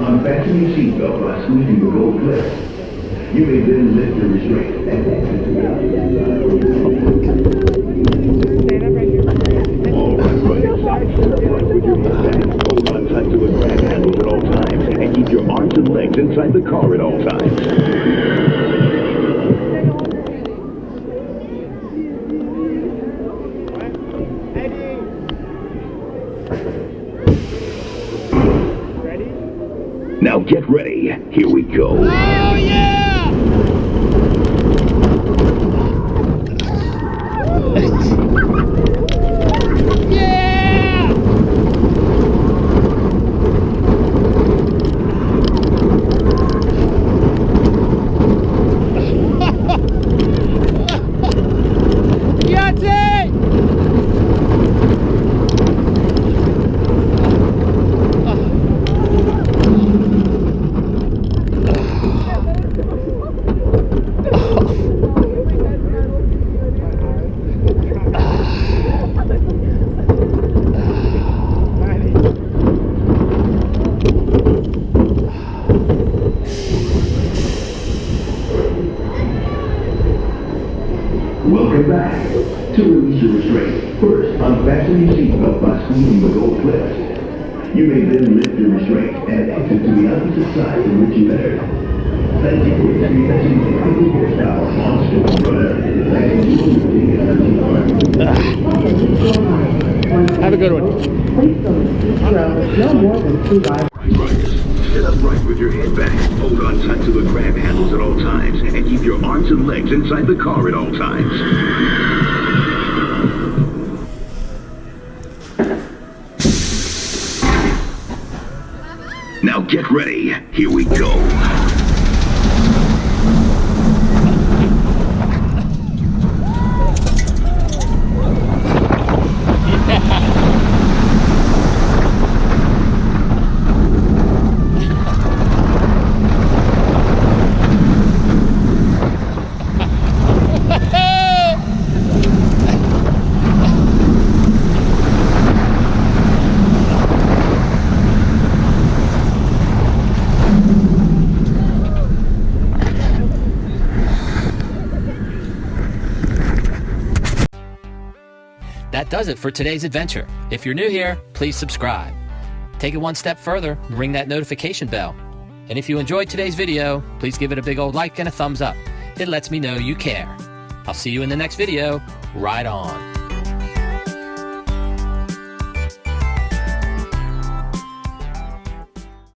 unfasten your seatbelt by squeezing the gold clip. You may then lift your restraint and exit to the All right, buddy. With your head back, hold on tight to the grab handles at all times, and keep your arms and legs inside the car at all times. Now get ready. Here we go. Oh, yeah! Yeah! Yahtzee! Welcome back. To release your restraint, first unfasten your seatbelt by squeezing the gold clips. You may then lift your restraint and exit to the opposite side from which you entered. Thank you for experiencing the 50 horsepower monster runner. Thank you for Have a good one. No more than 2 hours. Sit upright with your head back. Hold on tight to the grab handles at all times, and keep your arms and legs inside the car at all times. Now get ready. Here we go. That does it for today's adventure. If you're new here, please subscribe. Take it one step further and ring that notification bell. And if you enjoyed today's video, please give it a big old like and a thumbs up. It lets me know you care. I'll see you in the next video. Ride on.